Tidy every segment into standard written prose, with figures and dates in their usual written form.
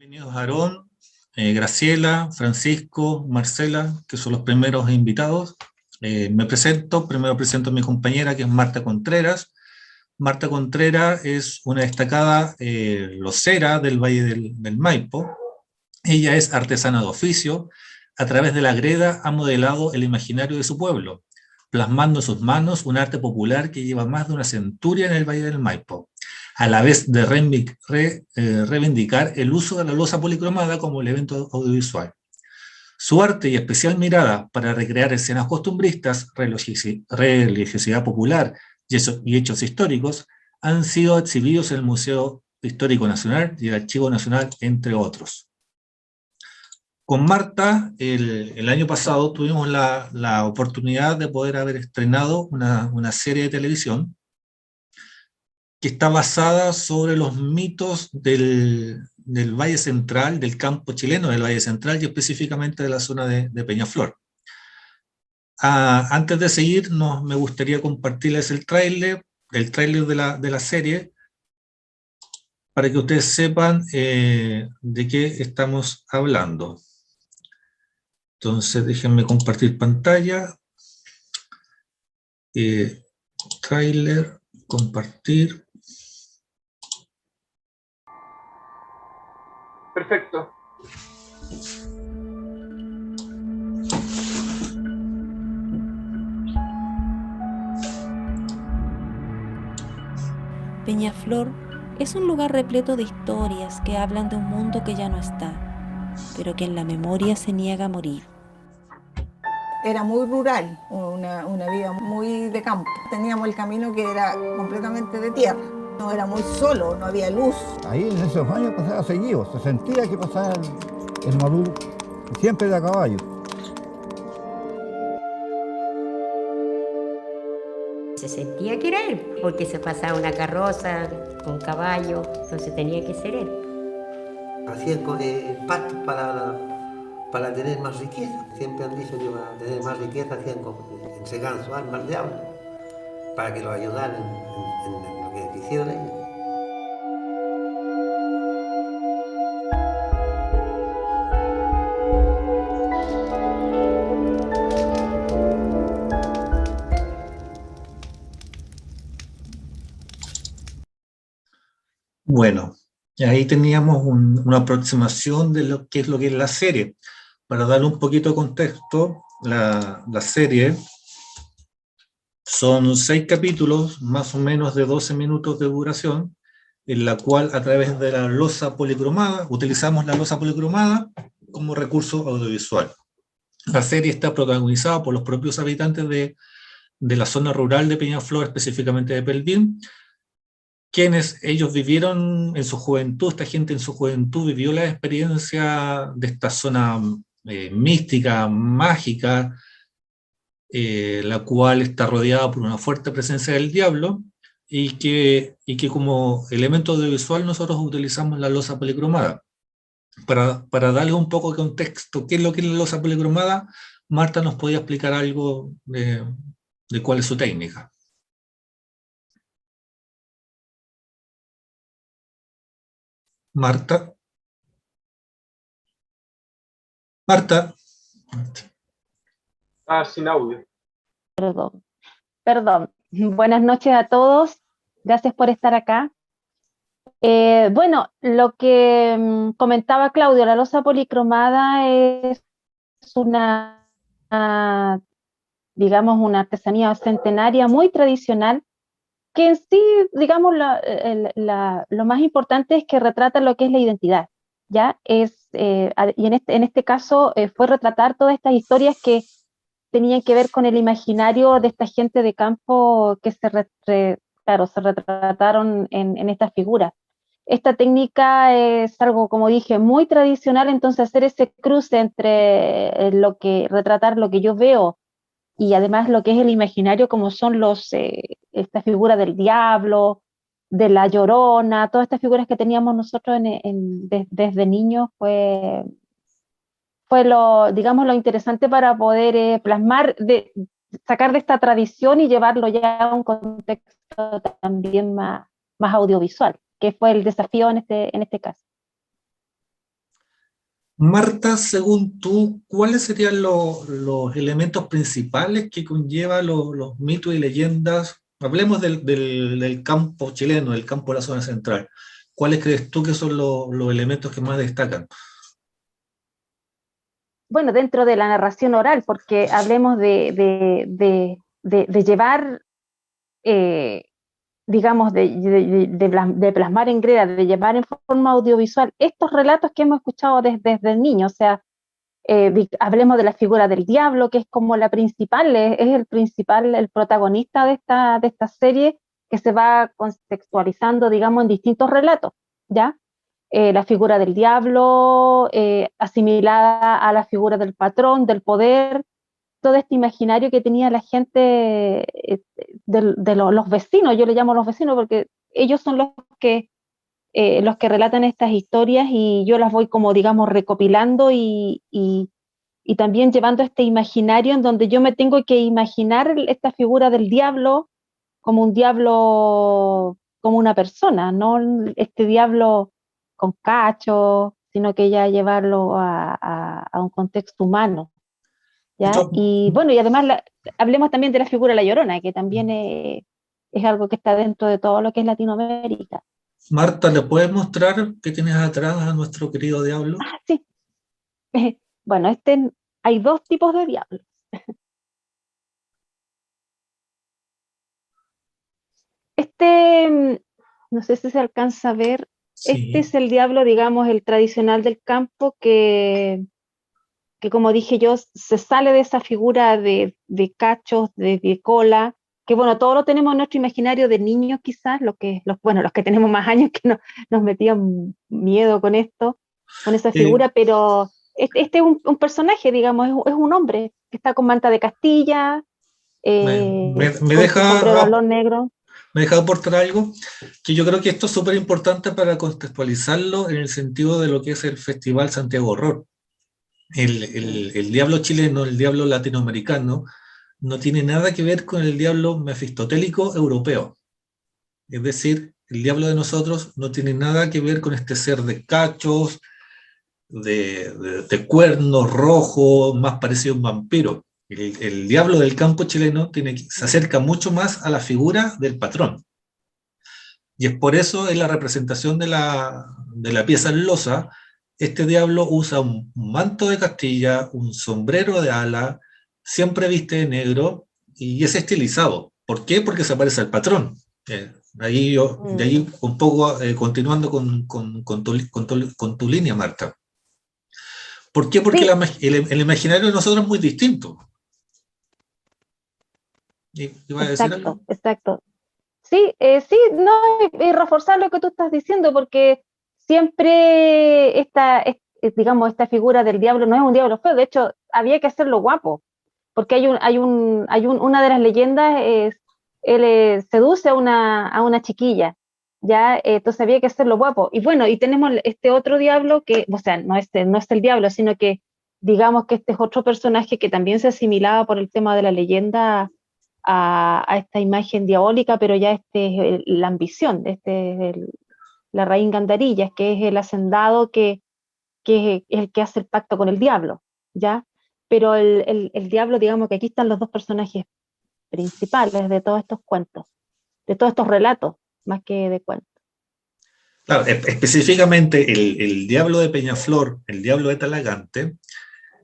Bienvenidos Aarón, Graciela, Francisco, Marcela, que son los primeros invitados. Me presento, primero presento a mi compañera, que es Marta Contreras. Marta Contreras es una destacada locera del Valle del Maipo. Ella es artesana de oficio. A través de la greda ha modelado el imaginario de su pueblo, plasmando en sus manos un arte popular que lleva más de una centuria en el Valle del Maipo, a la vez de reivindicar el uso de la loza policromada como elemento audiovisual. Su arte y especial mirada para recrear escenas costumbristas, religiosidad popular y hechos históricos han sido exhibidos en el Museo Histórico Nacional y el Archivo Nacional, entre otros. Con Marta, el año pasado tuvimos la oportunidad de poder haber estrenado una serie de televisión que está basada sobre los mitos del Valle Central, del campo chileno del Valle Central y específicamente de la zona de Peñaflor. Antes de seguir, me gustaría compartirles el tráiler de la serie, para que ustedes sepan de qué estamos hablando. Entonces, déjenme compartir pantalla. Tráiler, compartir. Perfecto. Peñaflor es un lugar repleto de historias que hablan de un mundo que ya no está, pero que en la memoria se niega a morir. Era muy rural, una vida muy de campo. Teníamos el camino que era completamente de tierra. No era muy solo, no había luz. Ahí en esos años pasaba seguido, se sentía que pasaba el Maduro siempre de a caballo. Se sentía que era él, porque se pasaba una carroza con caballo, entonces tenía que ser él. Hacían pactos para tener más riqueza. Siempre han dicho que para tener más riqueza entregaban su alma al diablo para que lo ayudaran en lo que hicieron ellos. Bueno, ahí teníamos una aproximación de lo que es la serie. Para darle un poquito de contexto, la serie son 6 capítulos, más o menos de 12 minutos de duración, en la cual a través de la loza policromada, utilizamos la loza policromada como recurso audiovisual. La serie está protagonizada por los propios habitantes de la zona rural de Peñaflor, específicamente de Pelvín, quienes ellos vivieron en su juventud, esta gente en su juventud vivió la experiencia de esta zona mística, mágica, la cual está rodeada por una fuerte presencia del diablo, y que como elemento audiovisual nosotros utilizamos la loza policromada. Para darle un poco de contexto, ¿qué es lo que es la loza policromada? Marta nos podía explicar algo de cuál es su técnica. Marta. Marta. Sin audio. Perdón. Buenas noches a todos. Gracias por estar acá. Bueno, lo que comentaba Claudio, la loza policromada es digamos, una artesanía centenaria muy tradicional, que en sí, digamos, lo más importante es que retrata lo que es la identidad, ¿ya? Y en este caso fue retratar todas estas historias que tenían que ver con el imaginario de esta gente de campo que se retrataron en estas figuras. Esta técnica es algo, como dije, muy tradicional, entonces hacer ese cruce entre retratar lo que yo veo y además lo que es el imaginario, como son esta figura del diablo, de la Llorona, todas estas figuras que teníamos nosotros desde niños, fue digamos, lo interesante para poder plasmar, sacar de esta tradición y llevarlo ya a un contexto también más audiovisual, que fue el desafío en este caso. Marta, según tú, ¿cuáles serían los elementos principales que conlleva los mitos y leyendas? Hablemos del campo chileno, del campo de la zona central. ¿Cuáles crees tú que son los elementos que más destacan? Bueno, dentro de la narración oral, porque hablemos de llevar, eh, digamos, de plasmar en greda, de llevar en forma audiovisual estos relatos que hemos escuchado desde el niño. O sea, hablemos de la figura del diablo, que es como la principal, es el principal, el protagonista de esta serie, que se va contextualizando, digamos, en distintos relatos, ¿ya? La figura del diablo, asimilada a la figura del patrón, del poder, todo este imaginario que tenía la gente, los vecinos. Yo le llamo los vecinos porque ellos son los que relatan estas historias, y yo las voy como, digamos, recopilando y también llevando este imaginario en donde yo me tengo que imaginar esta figura del diablo como un diablo, como una persona, no este diablo con cacho, sino que ya llevarlo a un contexto humano, ¿ya? Yo- Y bueno, y además hablemos también de la figura de la Llorona, que también es algo que está dentro de todo lo que es Latinoamérica. Marta, ¿le puedes mostrar qué tienes atrás a nuestro querido diablo? Ah, sí. Bueno, hay dos tipos de diablos. No sé si se alcanza a ver, este Sí. es el diablo, digamos, el tradicional del campo, que como dije yo, se sale de esa figura de cachos, de cola, que bueno, todo lo tenemos en nuestro imaginario de niños quizás, bueno, los que tenemos más años que nos metían miedo con esto, con esa Eh, figura, pero este es un personaje, digamos, es un hombre que está con manta de Castilla, me, me- me con su sombrero deja, alón negro. me deja aportar algo que yo creo que esto es súper importante para contextualizarlo en el sentido de lo que es el Festival Santiago Horror. El diablo chileno, el diablo latinoamericano, no tiene nada que ver con el diablo mefistotélico europeo. Es decir, el diablo de nosotros no tiene nada que ver con este ser de cachos, de cuernos rojos, más parecido a un vampiro. El diablo del campo chileno se acerca mucho más a la figura del patrón. Y es por eso en la representación de la pieza en losa, este diablo usa un manto de Castilla, un sombrero de ala, siempre viste de negro y es estilizado. ¿Por qué? Porque se parece al patrón. De ahí un poco continuando con tu línea, Marta. ¿Por qué? Porque Sí, el imaginario de nosotros es muy distinto. ¿Iba a decir algo? exacto, exacto. Sí, sí, no, y reforzar lo que tú estás diciendo, porque siempre digamos, esta figura del diablo no es un diablo feo. De hecho, había que hacerlo guapo, porque una de las leyendas es, él seduce a una chiquilla, ya, entonces había que hacerlo guapo. Y bueno, y tenemos este otro diablo que, o sea, no es el diablo, sino que digamos que este es otro personaje que también se asimilaba por el tema de la leyenda a esta imagen diabólica, pero ya este es la ambición, este es la raíz Gandarillas, que es el hacendado que es el que hace el pacto con el diablo, ¿ya? Pero el diablo, digamos que aquí están los dos personajes principales de todos estos cuentos, de todos estos relatos, más que de cuentos. Claro, específicamente el diablo de Peñaflor, el diablo de Talagante,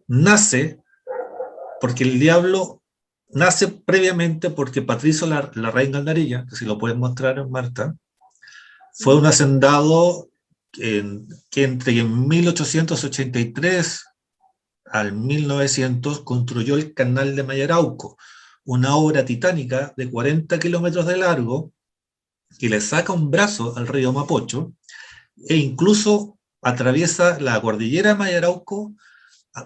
nace porque el diablo nace previamente porque Patricio Larraín Gandarilla, que si lo puedes mostrar, Marta, fue un hacendado que entre 1883 al 1900 construyó el canal de Mayarauco, una obra titánica de 40 kilómetros de largo que le saca un brazo al río Mapocho e incluso atraviesa la cordillera de Mayarauco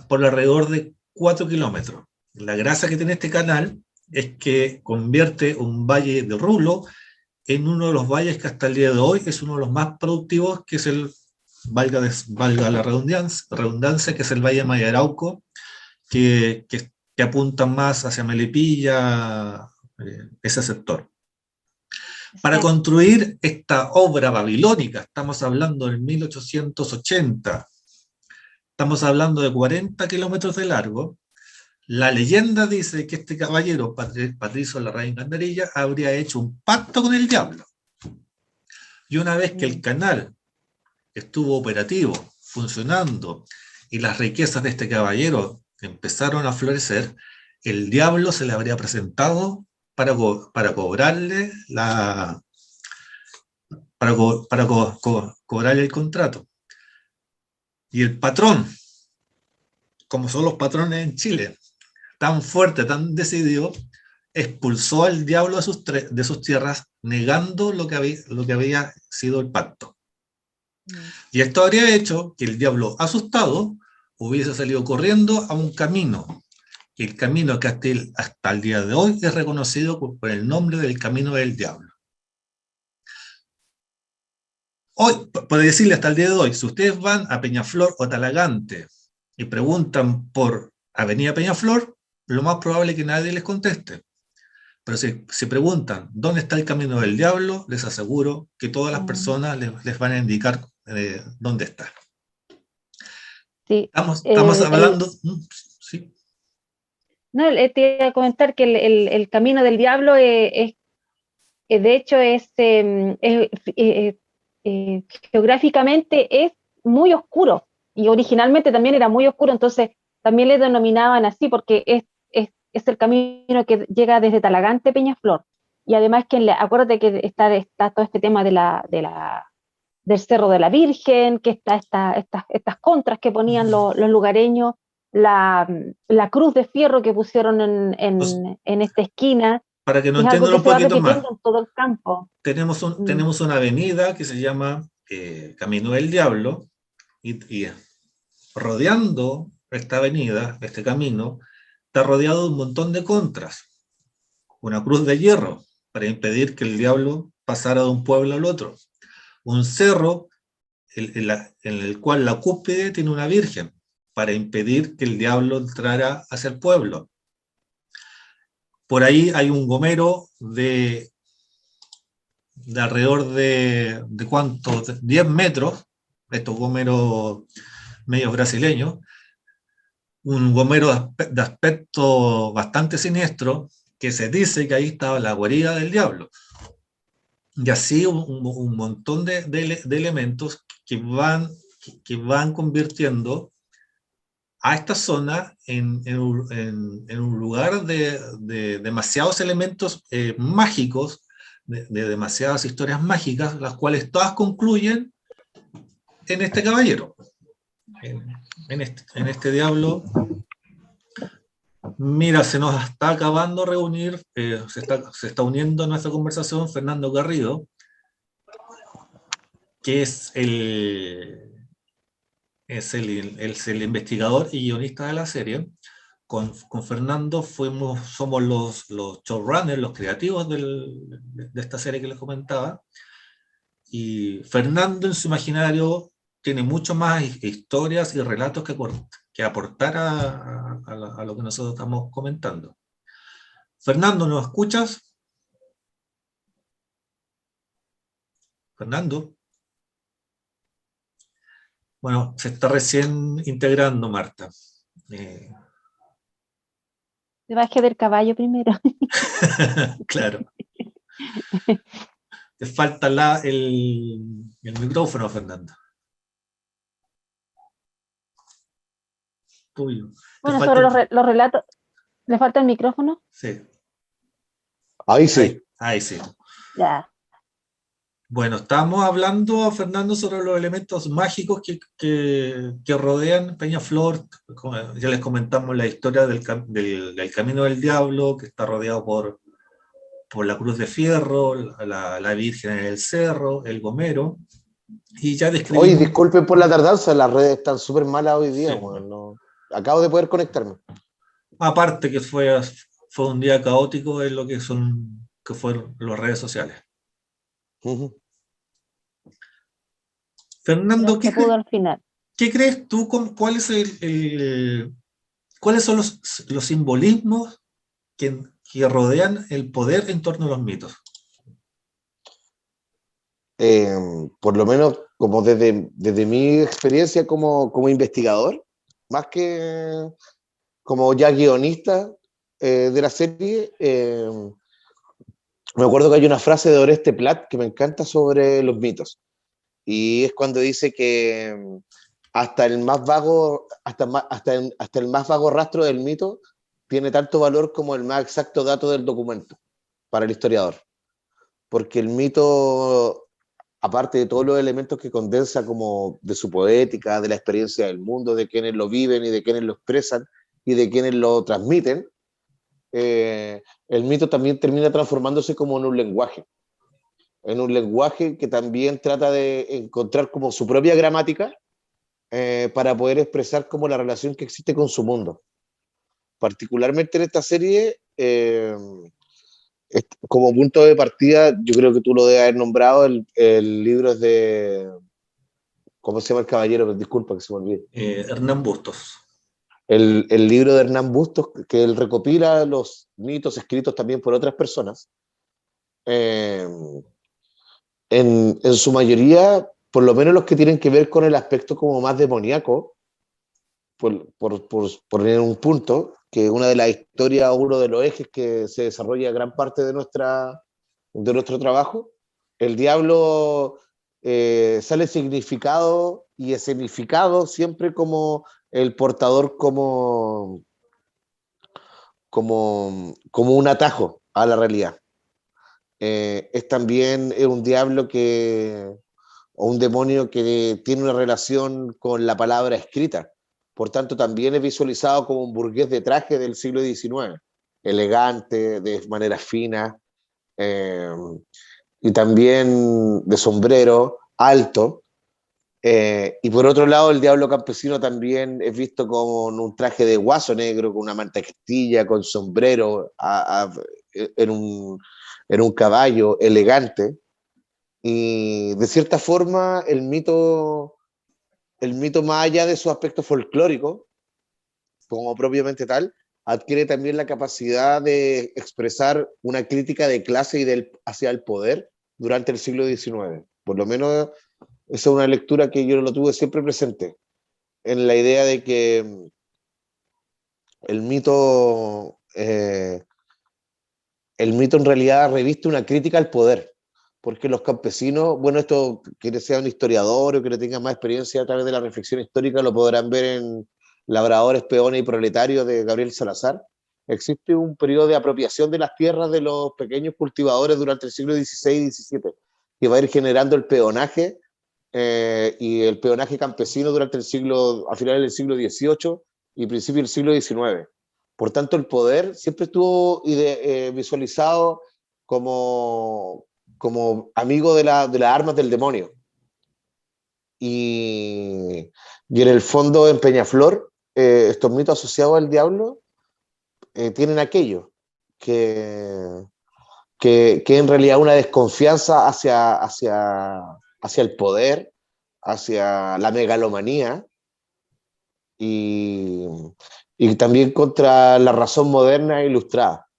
por alrededor de 4 kilómetros. La gracia que tiene este canal es que convierte un valle de Rulo en uno de los valles que hasta el día de hoy es uno de los más productivos, que es valga la redundancia, que es el Valle de Mayarauco, que apunta más hacia Melipilla, ese sector. Para Exacto. construir esta obra babilónica, estamos hablando del 1880, Estamos hablando de 40 kilómetros de largo. La leyenda dice que este caballero, Patricio Larraín Gandarilla, habría hecho un pacto con el diablo. Y una vez que el canal estuvo operativo, funcionando, y las riquezas de este caballero empezaron a florecer, el diablo se le habría presentado para cobrarle cobrarle el contrato. Y el patrón, como son los patrones en Chile, tan fuerte, tan decidido, expulsó al diablo de sus tierras, negando lo que había sido el pacto. Y esto habría hecho que el diablo, asustado, hubiese salido corriendo a un camino. Y el camino que hasta el día de hoy es reconocido por el nombre del Camino del Diablo. Hoy, puede decirle hasta el día de hoy, si ustedes van a Peñaflor o Talagante y preguntan por Avenida Peñaflor, lo más probable es que nadie les conteste. Pero si preguntan dónde está el Camino del Diablo, les aseguro que todas las personas les van a indicar dónde está. Sí. Estamos hablando... sí. No, te iba a comentar que el Camino del Diablo de hecho geográficamente es muy oscuro, y originalmente también era muy oscuro, entonces también le denominaban así porque es el camino que llega desde Talagante a Peñaflor. Y además que acuérdate que está todo este tema del Cerro de la Virgen, que está estas contras que ponían los lugareños, la cruz de fierro que pusieron en esta esquina. Para que nos es algo entiendan que un se va poquito más, repitiendo en todo el campo. tenemos una avenida que se llama Camino del Diablo, y rodeando esta avenida, este camino, está rodeado de un montón de contras. Una cruz de hierro para impedir que el diablo pasara de un pueblo al otro. Un cerro en el cual la cúspide tiene una virgen para impedir que el diablo entrara hacia el pueblo. Por ahí hay un gomero de alrededor de ¿cuántos? 10 metros, estos gomeros medios brasileños, un gomero de aspecto bastante siniestro, que se dice que ahí estaba la guarida del diablo. Y así un montón de elementos que van convirtiendo a esta zona en un lugar de demasiados elementos mágicos, de demasiadas historias mágicas, las cuales todas concluyen en este caballero, en este diablo. Mira, se nos está acabando reunir, se está uniendo a nuestra conversación Fernando Garrido, que es el investigador y guionista de la serie. Con Fernando somos los showrunners, los creativos de esta serie que les comentaba. Y Fernando en su imaginario tiene mucho más historias y relatos que aportar a lo que nosotros estamos comentando. Fernando, ¿nos escuchas? Fernando. Bueno, se está recién integrando Marta. Se baje del caballo primero. Claro. Te falta el micrófono, Fernando. Tuyo. Bueno, sobre los relatos, ¿le falta el micrófono? Sí. Ahí sí. Ahí sí. Ya. Bueno, estábamos hablando, Fernando, sobre los elementos mágicos que rodean Peñaflor. Ya les comentamos la historia del Camino del Diablo, que está rodeado por la Cruz de Fierro, la Virgen en el Cerro, el Gomero. Y ya describimos... Oye, disculpen por la tardanza, las redes están súper malas hoy día. Sí. Bueno, no, acabo de poder conectarme. Aparte que fue un día caótico en lo que fueron las redes sociales. Fernando, ¿qué crees tú? ¿Cuáles son los simbolismos que rodean el poder en torno a los mitos? Por lo menos como desde mi experiencia como investigador, más que como ya guionista de la serie, me acuerdo que hay una frase de Oreste Plat que me encanta sobre los mitos. Y es cuando dice que hasta el más vago, hasta el más vago rastro del mito tiene tanto valor como el más exacto dato del documento para el historiador. Porque el mito, aparte de todos los elementos que condensa como de su poética, de la experiencia del mundo, de quienes lo viven y de quienes lo expresan y de quienes lo transmiten, el mito también termina transformándose como en un lenguaje que también trata de encontrar como su propia gramática para poder expresar como la relación que existe con su mundo. Particularmente en esta serie, como punto de partida, yo creo que tú lo debes haber nombrado, el libro es de, ¿cómo se llama el caballero? Disculpa que se me olvide. Hernán Bustos. El libro de Hernán Bustos, que él recopila los mitos escritos también por otras personas, en su mayoría, por lo menos los que tienen que ver con el aspecto como más demoníaco, por poner un punto, que una de las historias, uno de los ejes que se desarrolla gran parte de nuestro trabajo, el diablo sale significado y escenificado siempre como el portador como un atajo a la realidad. Es también un diablo o un demonio que tiene una relación con la palabra escrita. Por tanto, también es visualizado como un burgués de traje del siglo XIX, elegante, de manera fina, y también de sombrero, alto. Y por otro lado, el diablo campesino también es visto con un traje de guaso negro, con una manta castilla, con sombrero, en un caballo elegante. Y de cierta forma, el mito más allá de su aspecto folclórico, como propiamente tal, adquiere también la capacidad de expresar una crítica de clase y hacia el poder durante el siglo XIX. Por lo menos esa es una lectura que yo lo tuve siempre presente, en la idea de que el mito en realidad reviste una crítica al poder, porque los campesinos, bueno, esto quienes sean historiadores o que tengan más experiencia a través de la reflexión histórica lo podrán ver en Labradores, Peones y Proletarios de Gabriel Salazar. Existe un periodo de apropiación de las tierras de los pequeños cultivadores durante el siglo XVI y XVII, que va a ir generando el peonaje y el peonaje campesino durante a finales del siglo XVIII y principios del siglo XIX. Por tanto, el poder siempre estuvo visualizado como amigo de las armas del demonio. Y en el fondo, en Peñaflor, estos mitos asociados al diablo tienen aquello, que en realidad una desconfianza hacia el poder, hacia la megalomanía, y también contra la razón moderna e ilustrada.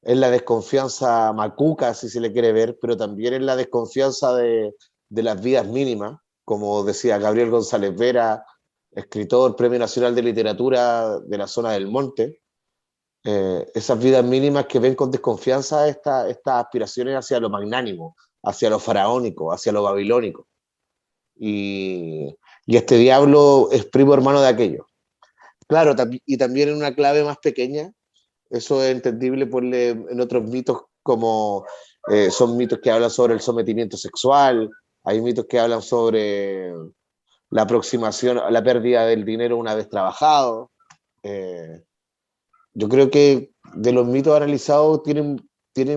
Es la desconfianza macuca, si se le quiere ver, pero también es la desconfianza de las vidas mínimas, como decía Gabriel González Vera, escritor, Premio Nacional de Literatura de la zona del Monte. Esas vidas mínimas que ven con desconfianza estas aspiraciones hacia lo magnánimo, hacia lo faraónico, hacia lo babilónico. Y este diablo es primo hermano de aquello. Claro, y también en una clave más pequeña, eso es entendible en otros mitos como son mitos que hablan sobre el sometimiento sexual, hay mitos que hablan sobre la aproximación a la pérdida del dinero una vez trabajado. Yo creo que de los mitos analizados tienen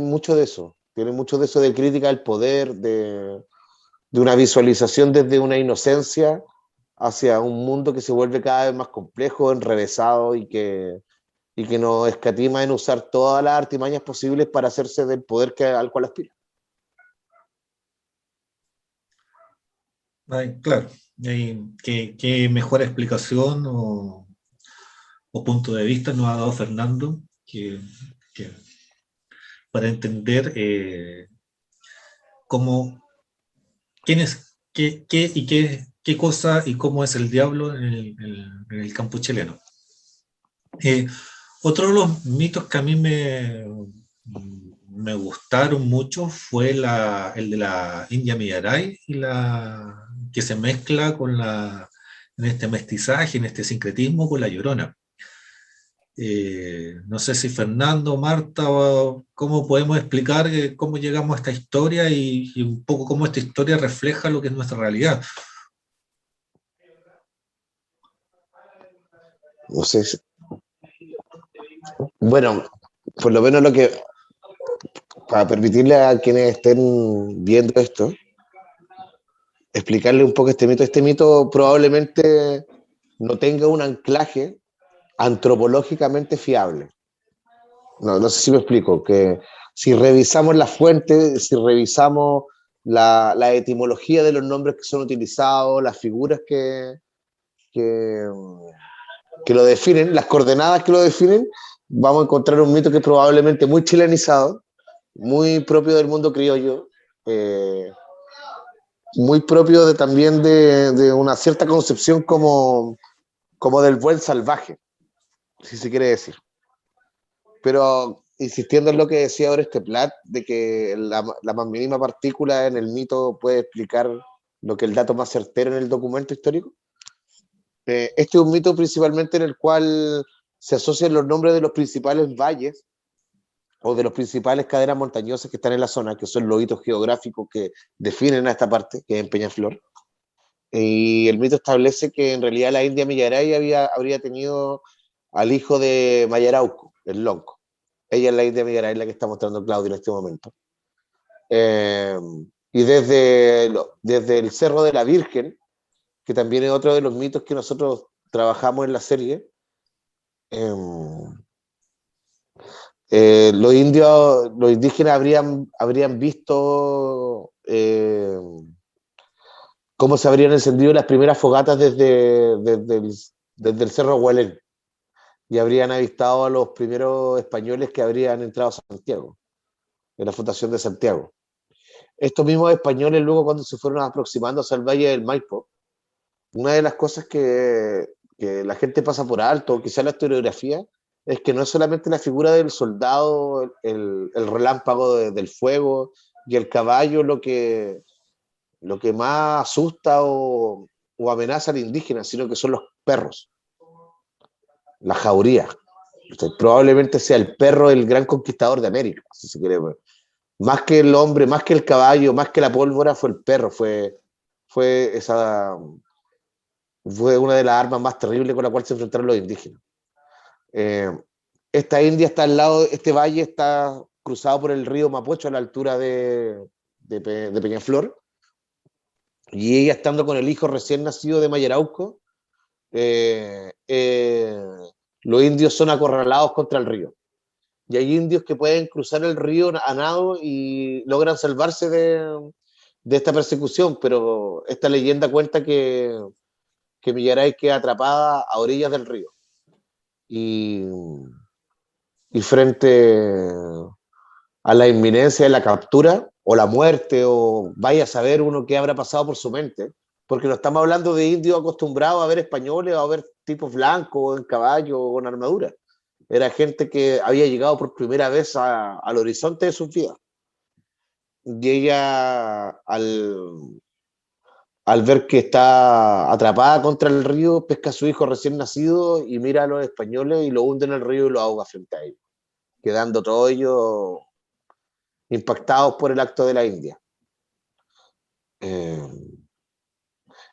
mucho de eso, de crítica al poder, de una visualización desde una inocencia hacia un mundo que se vuelve cada vez más complejo, enrevesado y que nos escatima en usar todas las artimañas posibles para hacerse del poder al cual aspira. Ay, claro, qué mejor explicación o punto de vista nos ha dado Fernando que para entender quién qué cosa y cómo es el diablo en el campo chileno. Otro de los mitos que a mí me gustaron mucho fue el de la India Millaray, que se mezcla en este mestizaje, en este sincretismo con la Llorona. No sé si Fernando, Marta, cómo podemos explicar cómo llegamos a esta historia y un poco cómo esta historia refleja lo que es nuestra realidad. No sé. Bueno, por lo menos para permitirle a quienes estén viendo esto, explicarle un poco este mito. Este mito probablemente no tenga un anclaje antropológicamente fiable. No sé si me explico, que si revisamos las fuentes, si revisamos la etimología de los nombres que son utilizados, las figuras que lo definen, las coordenadas que lo definen, vamos a encontrar un mito que es probablemente muy chilenizado, muy propio del mundo criollo, muy propio también de una cierta concepción como del buen salvaje, si se quiere decir. Pero insistiendo en lo que decía Oreste Plat, de que la más mínima partícula en el mito puede explicar lo que el dato más certero en el documento histórico. Este es un mito principalmente en el cual se asocian los nombres de los principales valles o de los principales cadenas montañosas que están en la zona, que son los hitos geográficos que definen a esta parte, que es en Peñaflor. Y el mito establece que en realidad la India Millaray habría tenido al hijo de Mayarauco, el Lonco. Ella es la India Millaray, la que está mostrando Claudio en este momento. Y desde el Cerro de la Virgen, que también es otro de los mitos que nosotros trabajamos en la serie, los indígenas habrían visto cómo se habrían encendido las primeras fogatas desde el Cerro Hualén, y habrían avistado a los primeros españoles que habrían entrado a Santiago, en la fundación de Santiago. Estos mismos españoles luego, cuando se fueron aproximando hacia el Valle del Maipo, una de las cosas que la gente pasa por alto, quizá la historiografía, es que no es solamente la figura del soldado, el relámpago del fuego y el caballo lo que más asusta o amenaza al indígena, sino que son los perros, la jauría. Entonces, probablemente sea el perro el gran conquistador de América, si se quiere ver. Más que el hombre, más que el caballo, más que la pólvora, fue el perro, fue una de las armas más terribles con la cual se enfrentaron los indígenas. Esta India está al lado, este valle está cruzado por el río Mapocho a la altura de Peñaflor, y ella, estando con el hijo recién nacido de Mayarauco, los indios son acorralados contra el río. Y hay indios que pueden cruzar el río a nado y logran salvarse de esta persecución, pero esta leyenda cuenta que Millaray queda atrapada a orillas del río. Y frente a la inminencia de la captura o la muerte, o vaya a saber uno qué habrá pasado por su mente, porque no estamos hablando de indios acostumbrados a ver españoles o a ver tipos blancos en caballo o en armadura. Era gente que había llegado por primera vez al horizonte de sus vidas. Y ella, al ver que está atrapada contra el río, pesca a su hijo recién nacido y mira a los españoles y lo hunde en el río y lo ahoga frente a ellos, quedando todos ellos impactados por el acto de la India.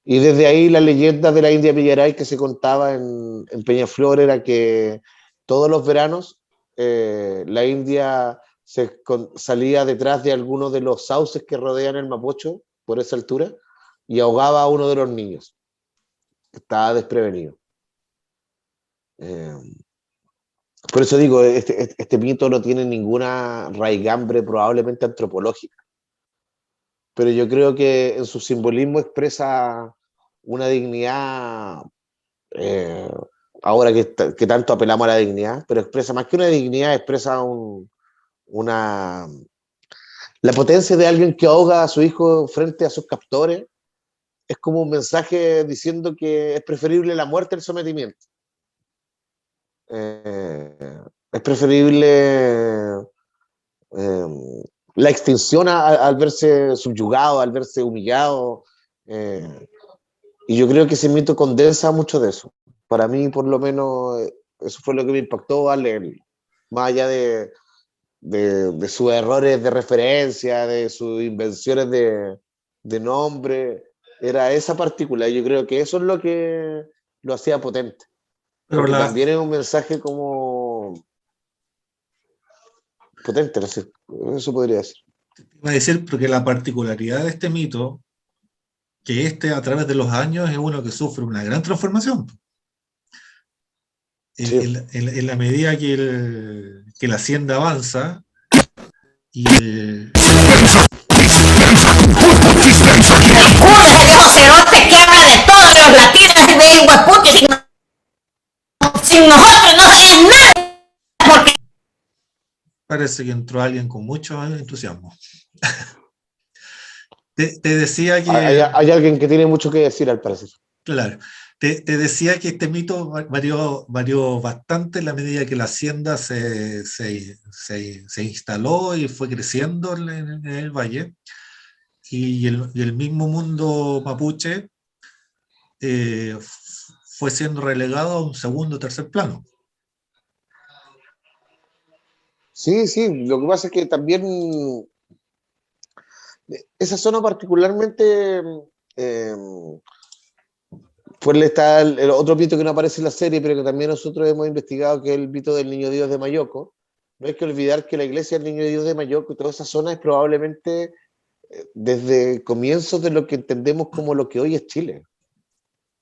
Y desde ahí la leyenda de la India Millaray que se contaba en Peñaflor era que todos los veranos la India salía detrás de algunos de los sauces que rodean el Mapocho por esa altura y ahogaba a uno de los niños que estaba desprevenido. Por eso digo, este mito no tiene ninguna raigambre probablemente antropológica, pero yo creo que en su simbolismo expresa una dignidad, ahora que tanto apelamos a la dignidad, pero expresa más que una dignidad, expresa la potencia de alguien que ahoga a su hijo frente a sus captores es como un mensaje diciendo que es preferible la muerte al sometimiento. Es preferible la extinción al verse subyugado, al verse humillado. Y yo creo que ese mito condensa mucho de eso. Para mí, por lo menos, eso fue lo que me impactó al leerlo. Más allá de sus errores de referencia, de sus invenciones de nombre, era esa partícula. Yo creo que eso es lo que lo hacía potente. Pero Porque también es un mensaje como potente, no sé, eso podría decir. iba a decir, porque la particularidad de este mito, que a través de los años es uno que sufre una gran transformación. Sí. En la medida que la hacienda avanza y cerote que habla de todos los latinos de Hueputi sin nosotros no saben nada porque parece que entró alguien con mucho entusiasmo. Te decía que... Hay alguien que tiene mucho que decir, al parecer. Claro. Te decía que este mito varió bastante en la medida que la hacienda se instaló y fue creciendo en el valle. Y el mismo mundo mapuche fue siendo relegado a un segundo o tercer plano. Sí, sí, lo que pasa es que también esa zona particularmente pues está el otro mito que no aparece en la serie, pero que también nosotros hemos investigado, que es el mito del Niño Dios de Mayoco. No hay que olvidar que la iglesia del Niño Dios de Mayoco y toda esa zona es probablemente desde comienzos de lo que entendemos como lo que hoy es Chile.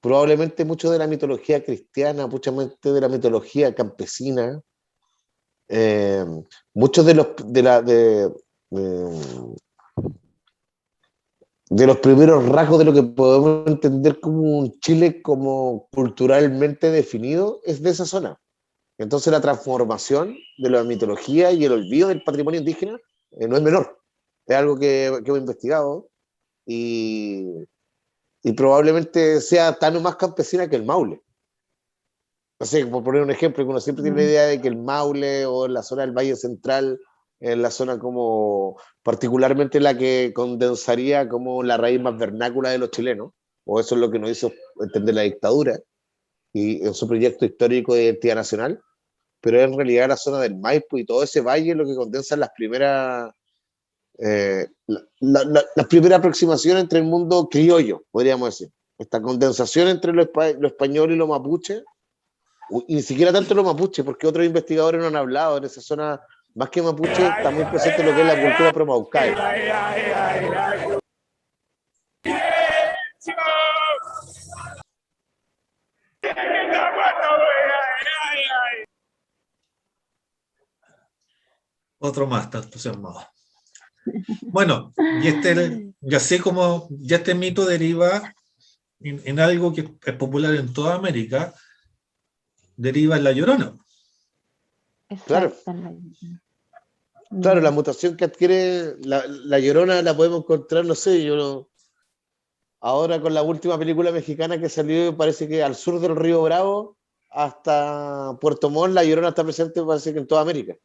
Probablemente mucho de la mitología cristiana, mucha de la mitología campesina, muchos de los primeros rasgos de lo que podemos entender como un Chile como culturalmente definido es de esa zona. Entonces la transformación de la mitología y el olvido del patrimonio indígena no es menor. Es algo que hemos investigado y probablemente sea tan o más campesina que el Maule. No sé, por poner un ejemplo, que uno siempre tiene la idea de que el Maule o la zona del Valle Central es la zona como particularmente la que condensaría como la raíz más vernácula de los chilenos, o eso es lo que nos hizo entender la dictadura y en su proyecto histórico de identidad nacional, pero en realidad la zona del Maipo y todo ese valle es lo que condensa las primeras la primera aproximación entre el mundo criollo, podríamos decir. Esta condensación entre lo español y lo mapuche, y ni siquiera tanto lo mapuche, porque otros investigadores no han hablado en esa zona. Más que mapuche, está muy presente lo que es la cultura promaucay. Otro más, está entusiasmado. Bueno, ya sé cómo ya este mito deriva en algo que es popular en toda América, deriva en La Llorona. Claro. Claro, la mutación que adquiere la Llorona la podemos encontrar, no sé, ahora con la última película mexicana que salió, parece que al sur del Río Bravo hasta Puerto Montt, la Llorona está presente, parece que en toda América.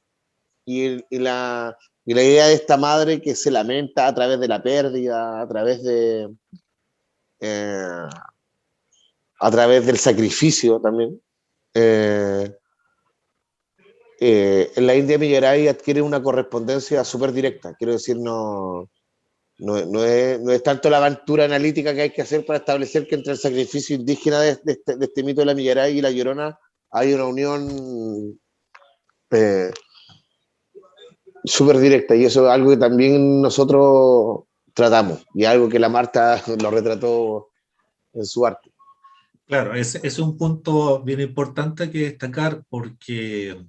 Y la idea de esta madre que se lamenta a través de la pérdida, a través del sacrificio también. En la India Millaray adquiere una correspondencia súper directa. Quiero decir, no es tanto la aventura analítica que hay que hacer para establecer que entre el sacrificio indígena de este mito de la Millaray y la Llorona hay una unión súper directa, y eso es algo que también nosotros tratamos, y algo que la Marta lo retrató en su arte. Claro, ese es un punto bien importante que destacar, porque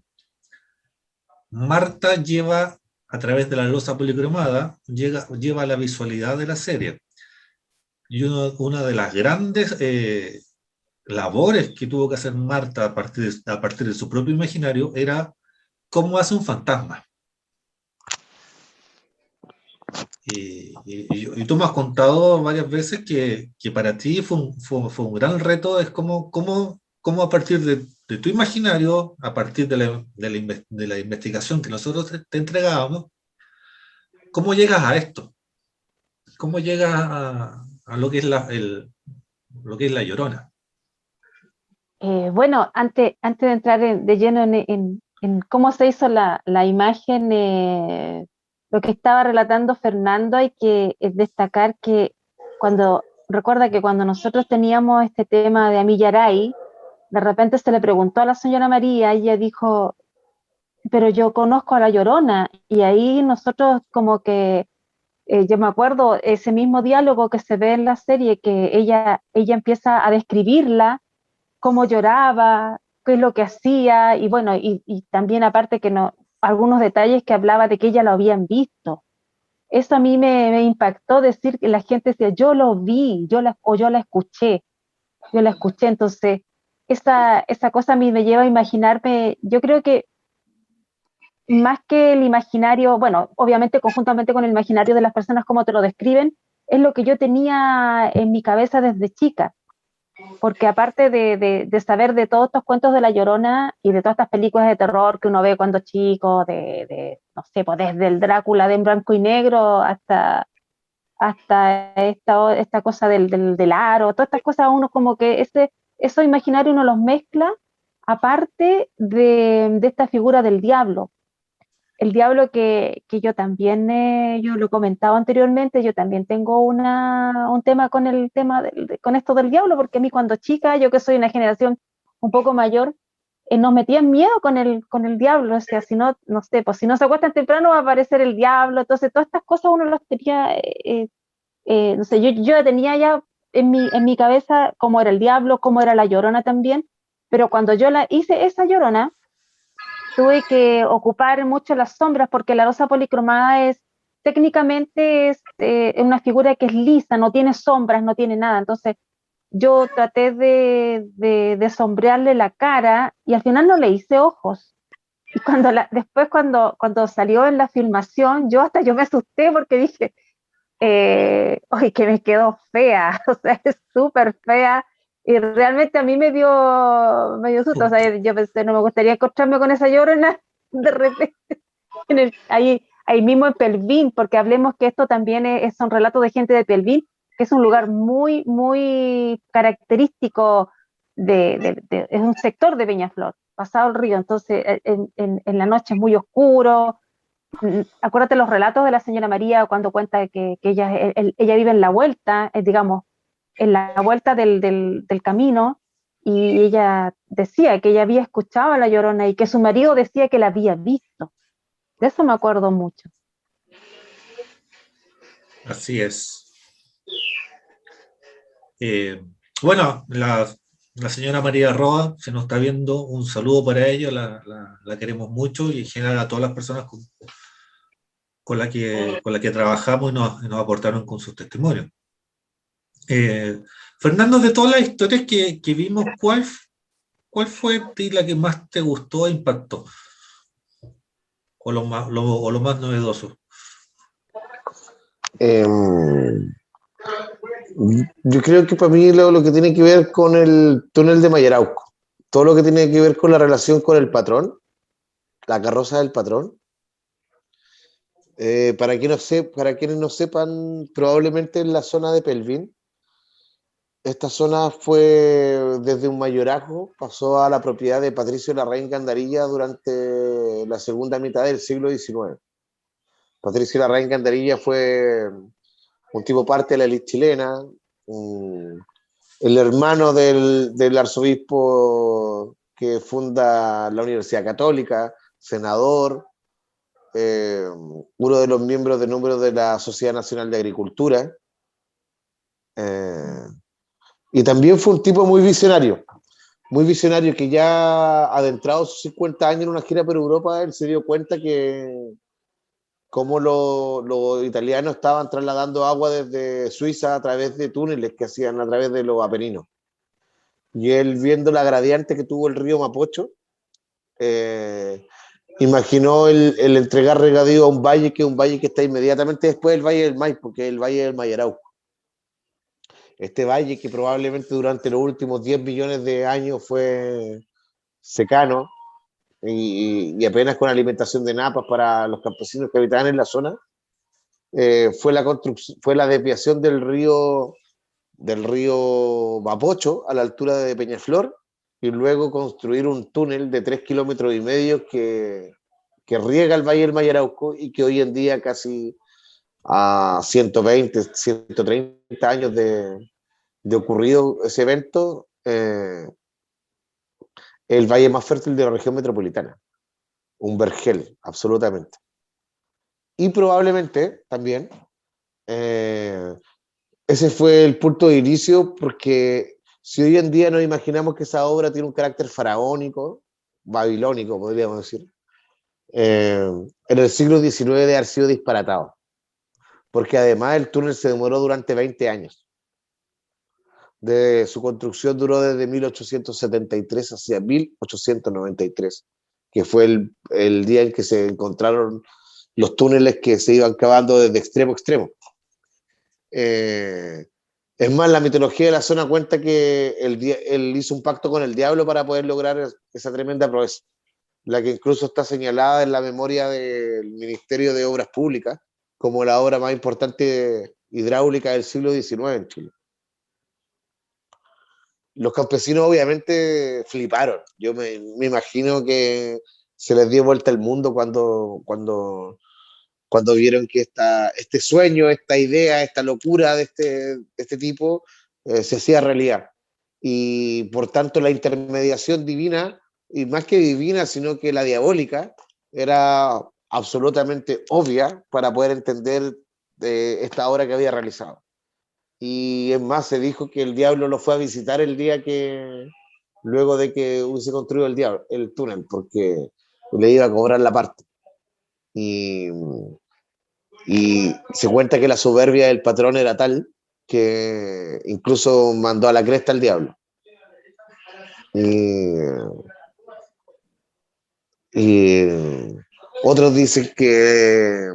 Marta lleva, a través de la losa policromada, lleva la visualidad de la serie. Y una de las grandes labores que tuvo que hacer Marta a partir de su propio imaginario era cómo hace un fantasma. Y tú me has contado varias veces que para ti fue un gran reto, es cómo a partir de tu imaginario, a partir de la investigación que nosotros te entregábamos, ¿cómo llegas a esto? ¿Cómo llegas a lo que es lo que es la Llorona? Bueno, antes de entrar de lleno en cómo se hizo la imagen, lo que estaba relatando Fernando, hay que destacar que recuerda que cuando nosotros teníamos este tema de Amillaray, de repente se le preguntó a la señora María y ella dijo, pero yo conozco a la Llorona, y ahí nosotros como que, yo me acuerdo ese mismo diálogo que se ve en la serie, que ella empieza a describirla, cómo lloraba, qué es lo que hacía, y bueno, y también aparte que no, algunos detalles que hablaba de que ella lo habían visto. Eso a mí me impactó decir que la gente decía, yo lo vi, o yo la escuché, entonces esa cosa a mí me lleva a imaginarme, yo creo que más que el imaginario, bueno, obviamente conjuntamente con el imaginario de las personas como te lo describen, es lo que yo tenía en mi cabeza desde chica, porque aparte de saber de todos estos cuentos de La Llorona y de todas estas películas de terror que uno ve cuando chico, no sé, pues desde el Drácula de en blanco y negro hasta esta cosa del aro, todas estas cosas, uno como que eso imaginario uno los mezcla, aparte de esta figura del diablo. El diablo que yo también, yo lo he comentado anteriormente, yo también tengo un tema con el tema con esto del diablo, porque a mí cuando chica, yo que soy una generación un poco mayor, nos metían miedo con el diablo, o sea, si no, no sé, pues si no se acuestan temprano va a aparecer el diablo, entonces todas estas cosas uno las tenía, no sé, yo tenía ya en mi cabeza cómo era el diablo, cómo era la Llorona también, pero cuando yo la hice esa Llorona, tuve que ocupar mucho las sombras porque la losa policromada técnicamente es una figura que es lisa, no tiene sombras, no tiene nada. Entonces yo traté de sombrearle la cara y al final no le hice ojos. Y después cuando salió en la filmación, yo me asusté porque dije, oye, que me quedó fea, o sea, es súper fea. Y realmente a mí me dio susto, o sea, yo pensé, no me gustaría encontrarme con esa Llorona de repente, ahí mismo en Pelvín, porque hablemos que esto también son relatos de gente de Pelvín, que es un lugar muy, muy característico es un sector de Peñaflor, pasado el río, entonces en la noche es muy oscuro. Acuérdate los relatos de la señora María cuando cuenta que ella vive en la vuelta, digamos, en la vuelta del camino, y ella decía que ella había escuchado a la Llorona y que su marido decía que la había visto. De eso me acuerdo mucho. Así es. Bueno, la señora María Roa se nos está viendo, un saludo para ella, la queremos mucho y en general a todas las personas con la que trabajamos y nos aportaron con sus testimonios. Fernando, de todas las historias que vimos, ¿cuál fue a ti la que más te gustó e impactó? O lo más novedoso. Yo creo que para mí lo que tiene que ver con el túnel de Mayarauco, todo lo que tiene que ver con la relación con el patrón, la carroza del patrón. Para quienes no sepan, probablemente en la zona de Pelvín, esta zona fue desde un mayorazgo, pasó a la propiedad de Patricio Larraín Gandarilla durante la segunda mitad del siglo XIX. Patricio Larraín Gandarilla fue un tipo parte de la élite chilena, el hermano del arzobispo que funda la Universidad Católica, senador, uno de los miembros de número de la Sociedad Nacional de Agricultura, y también fue un tipo muy visionario que ya adentrado sus 50 años en una gira por Europa, él se dio cuenta que cómo los italianos estaban trasladando agua desde Suiza a través de túneles que hacían a través de los Apeninos. Y él, viendo la gradiente que tuvo el río Mapocho, imaginó el entregar regadío a un valle que es un valle que está inmediatamente después del Valle del Maipo, que es el Valle del Mayarauco. Este valle que probablemente durante los últimos 10 millones de años fue secano y apenas con alimentación de napas para los campesinos que habitaban en la zona, fue la desviación del río Mapocho a la altura de Peñaflor y luego construir un túnel de 3,5 kilómetros que riega el Valle del Mayarauco y que hoy en día casi a 120, 130 años de ocurrido ese evento, el valle más fértil de la región metropolitana, un vergel, absolutamente. Y probablemente también ese fue el punto de inicio, porque si hoy en día nos imaginamos que esa obra tiene un carácter faraónico, babilónico, podríamos decir, en el siglo XIX debe haber sido disparatado, porque además el túnel se demoró durante 20 años. De su construcción duró desde 1873 hacia 1893, que fue el día en que se encontraron los túneles que se iban cavando desde extremo a extremo. Es más, la mitología de la zona cuenta que él hizo un pacto con el diablo para poder lograr esa tremenda proeza, la que incluso está señalada en la memoria del Ministerio de Obras Públicas como la obra más importante hidráulica del siglo XIX en Chile. Los campesinos obviamente fliparon. Yo me imagino que se les dio vuelta el mundo cuando vieron que este sueño, esta idea, esta locura de este tipo se hacía realidad. Y por tanto la intermediación divina, y más que divina, sino que la diabólica, era absolutamente obvia para poder entender esta obra que había realizado. Y es más, se dijo que el diablo lo fue a visitar el día luego de que hubiese construido el túnel, porque le iba a cobrar la parte. Y se cuenta que la soberbia del patrón era tal que incluso mandó a la cresta al diablo. Y otros dicen que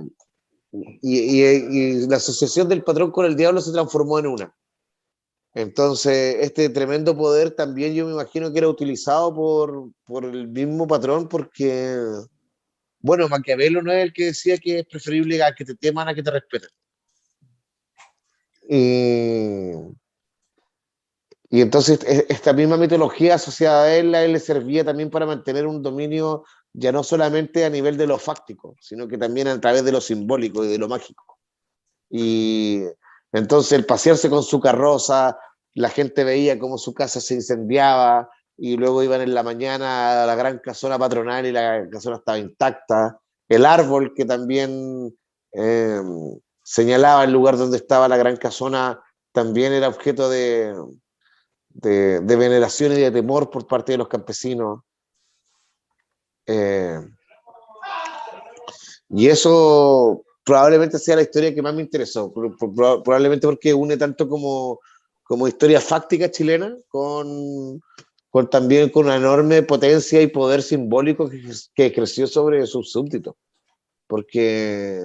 y la asociación del patrón con el diablo se transformó en una. Entonces, este tremendo poder también yo me imagino que era utilizado por el mismo patrón, porque, bueno, Maquiavelo no es el que decía que es preferible a que te teman a que te respeten. Y entonces esta misma mitología asociada a él le servía también para mantener un dominio ya no solamente a nivel de lo fáctico, sino que también a través de lo simbólico y de lo mágico. Y entonces el pasearse con su carroza, la gente veía cómo su casa se incendiaba y luego iban en la mañana a la gran casona patronal y la casona estaba intacta. El árbol que también señalaba el lugar donde estaba la gran casona también era objeto de veneración y de temor por parte de los campesinos. Y eso probablemente sea la historia que más me interesó, probablemente porque une tanto como historia fáctica chilena también con una enorme potencia y poder simbólico que creció sobre sus súbditos. Porque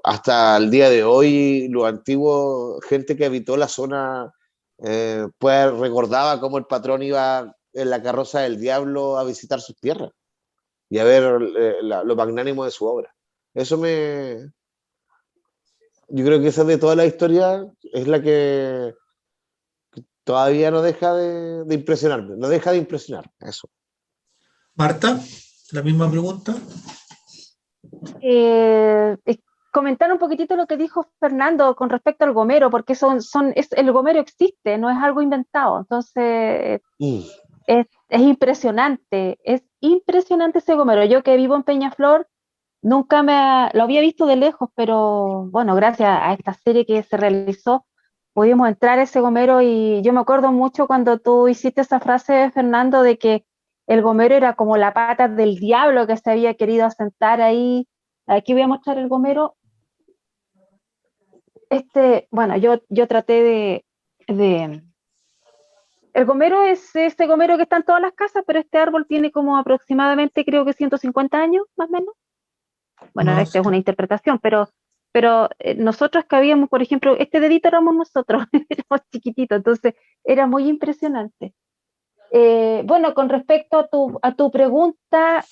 hasta el día de hoy, los antiguos, gente que habitó la zona, pues recordaba cómo el patrón iba en la carroza del diablo a visitar sus tierras y a ver lo magnánimo de su obra. Yo creo que esa de toda la historia es la que todavía no deja de impresionarme, no deja de impresionar, eso. Marta, la misma pregunta. Comentar un poquitito lo que dijo Fernando con respecto al gomero, porque el gomero existe, no es algo inventado, entonces es impresionante ese gomero. Yo que vivo en Peñaflor, nunca lo había visto de lejos, pero bueno, gracias a esta serie que se realizó, pudimos entrar a ese gomero y yo me acuerdo mucho cuando tú hiciste esa frase, Fernando, de que el gomero era como la pata del diablo que se había querido asentar ahí. Aquí voy a mostrar el gomero. Bueno, yo traté de El gomero es este gomero que está en todas las casas, pero este árbol tiene como aproximadamente, creo que 150 años, más o menos. Bueno, No, esta es una interpretación, pero nosotros que habíamos, por ejemplo, este dedito éramos nosotros, éramos chiquititos, entonces era muy impresionante. Bueno, con respecto a tu pregunta,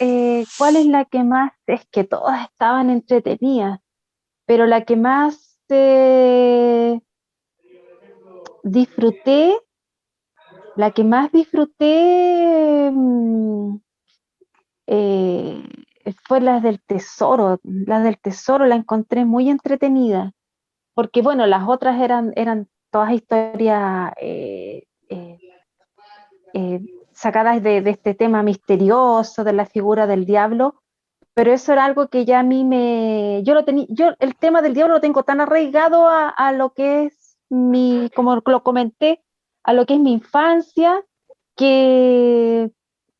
¿cuál es la que más? Es que todas estaban entretenidas, pero la que más disfruté, la que más disfruté eh, fue las del tesoro la encontré muy entretenida, porque bueno, las otras eran todas historias sacadas de este tema misterioso, de la figura del diablo, pero eso era algo que ya a mí yo lo tenía, yo el tema del diablo lo tengo tan arraigado a lo que es como lo comenté, a lo que es mi infancia, que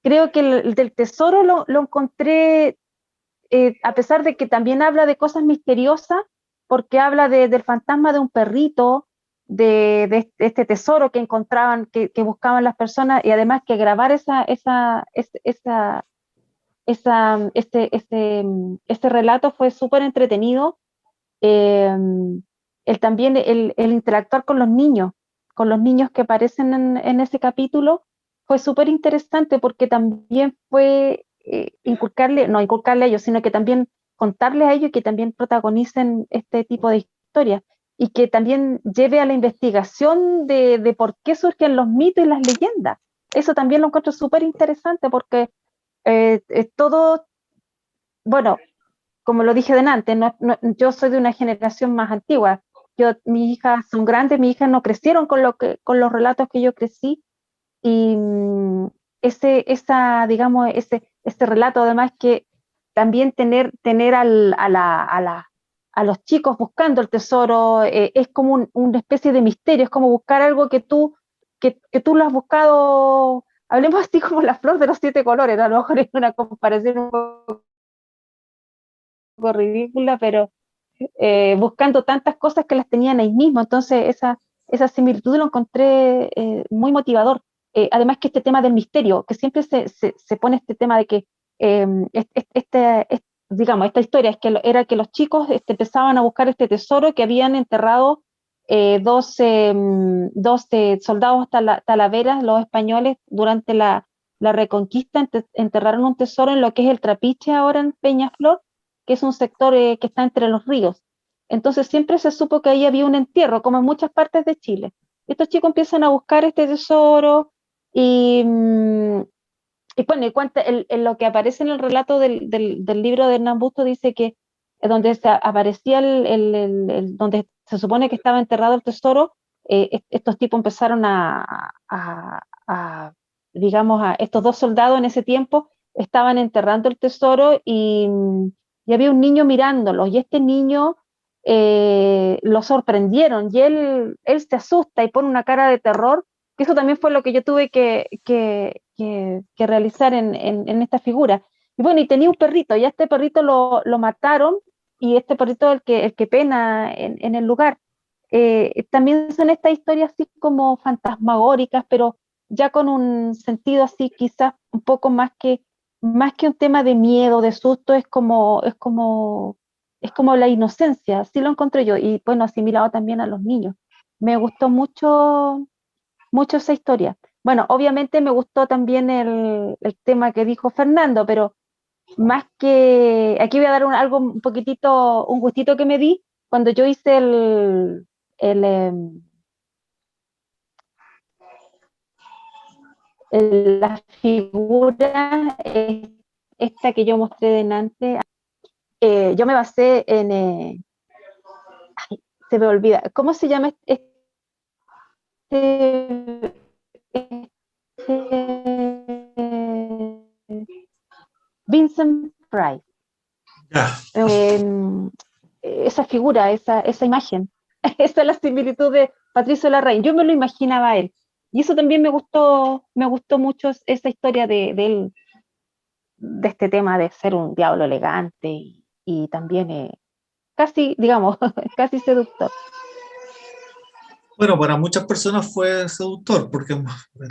creo que el del tesoro lo encontré, a pesar de que también habla de cosas misteriosas, porque habla del fantasma de un perrito, de este tesoro que encontraban, que buscaban las personas, y además que grabar este relato fue súper entretenido. También el interactuar con los niños que aparecen en ese capítulo, fue súper interesante porque también fue no inculcarle a ellos, sino que también contarles a ellos que también protagonicen este tipo de historias y que también lleve a la investigación de por qué surgen los mitos y las leyendas. Eso también lo encuentro súper interesante porque todo, bueno, como lo dije delante, yo soy de una generación más antigua. Mis hijas son grandes, mis hijas no crecieron con los relatos que yo crecí, y digamos, ese relato, además que también tener a los chicos buscando el tesoro, es como una especie de misterio, es como buscar algo que tú lo has buscado, hablemos así como la flor de los 7 colores, a lo mejor es una comparación un poco ridícula, pero buscando tantas cosas que las tenían ahí mismo. Entonces, esa similitud lo encontré muy motivador. Además que este tema del misterio, que siempre se pone este tema de que, digamos, esta historia es que era que los chicos empezaban a buscar este tesoro que habían enterrado 12 soldados talaveras, los españoles, durante la Reconquista, enterraron un tesoro en lo que es el Trapiche ahora en Peñaflor, que es un sector que está entre los ríos. Entonces siempre se supo que ahí había un entierro, como en muchas partes de Chile. Estos chicos empiezan a buscar este tesoro y bueno, en lo que aparece en el relato del libro de Hernán Busto, dice que donde aparecía donde se supone que estaba enterrado el tesoro, estos tipos empezaron digamos, estos 2 soldados en ese tiempo estaban enterrando el tesoro y había un niño mirándolos, y este niño lo sorprendieron, y él se asusta y pone una cara de terror, que eso también fue lo que yo tuve que realizar en esta figura. Y bueno, y tenía un perrito, y a este perrito lo mataron, y este perrito es el que pena en el lugar. También son estas historias así como fantasmagóricas, pero ya con un sentido así quizás un poco más que un tema de miedo, de susto, es como la inocencia, así lo encontré yo, y bueno, asimilado también a los niños. Me gustó mucho esa historia. Bueno, obviamente me gustó también el tema que dijo Fernando, pero más que, aquí voy a dar algo un poquitito, un gustito que me di cuando yo hice la figura esta que yo mostré delante. Yo me basé se me olvida, ¿cómo se llama Vincent Price? ya. Esa figura, esa imagen, esa es la similitud de Patricio Larraín. Yo me lo imaginaba a él. Y eso también me gustó mucho, esa historia de él, de este tema de ser un diablo elegante y también casi, digamos, casi seductor. Bueno, para muchas personas fue seductor, porque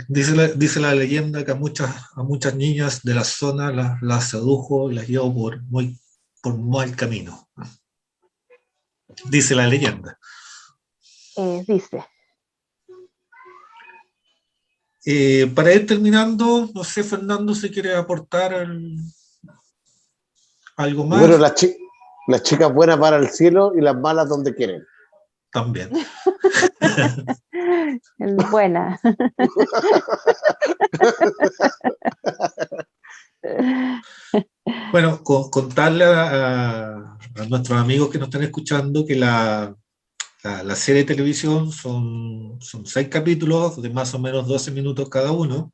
dice la leyenda que a muchas niñas de la zona las sedujo y las llevó por mal camino. Dice la leyenda. Dice. Para ir terminando, no sé, Fernando, si quiere aportar algo más. Bueno, las chicas buenas para el cielo y las malas donde quieren. También. Buena. Bueno, contarle a nuestros amigos que nos están escuchando que la serie de televisión son 6 capítulos de más o menos 12 minutos cada uno.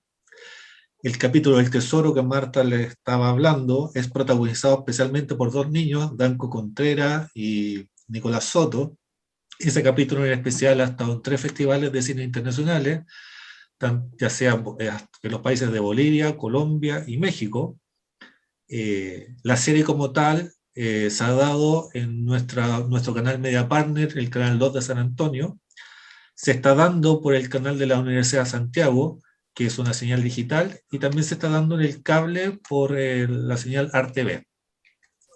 El capítulo del tesoro que Marta le estaba hablando es protagonizado especialmente por 2 niños, Danco Contreras y Nicolás Soto. Ese capítulo en especial ha estado en 3 festivales de cine internacionales, ya sea en los países de Bolivia, Colombia y México. La serie como tal se ha dado en nuestro canal Media Partner, el canal 2 de San Antonio. Se está dando por el canal de la Universidad de Santiago, que es una señal digital, y también se está dando en el cable por la señal ARTV,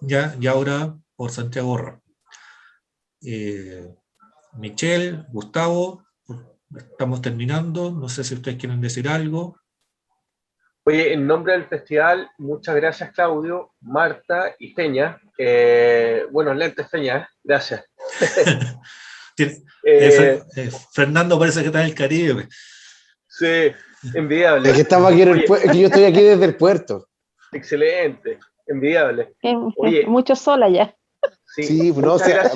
y ahora por Santiago Rap. Michelle, Gustavo, estamos terminando, no sé si ustedes quieren decir algo. Oye, en nombre del festival, muchas gracias Claudio, Marta y Feña. Buenos lentes, Feña, gracias. Fernando parece que está en el Caribe. Sí, envidiable. Es que estamos aquí es que yo estoy aquí desde el puerto. Excelente, envidiable. Oye, Mucho sol allá. Sí, no, o sea,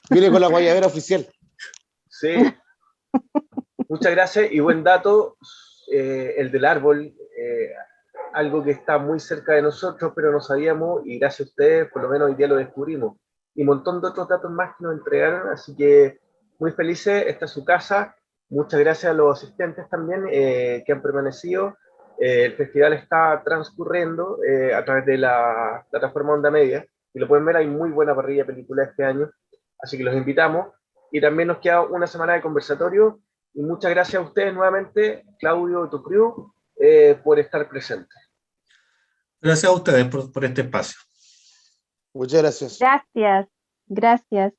viene con la guayabera oficial. Sí. Muchas gracias y buen dato, el del árbol, algo que está muy cerca de nosotros, pero no sabíamos, y gracias a ustedes, por lo menos hoy día lo descubrimos. Y un montón de otros datos más que nos entregaron, así que muy felices, esta es su casa. Muchas gracias a los asistentes también que han permanecido. El festival está transcurriendo a través de la plataforma Onda Media, y lo pueden ver, hay muy buena parrilla de películas este año, así que los invitamos. Y también nos queda una semana de conversatorio, y muchas gracias a ustedes nuevamente, Claudio y tu crew, por estar presentes. Gracias a ustedes por este espacio. Muchas gracias. Gracias.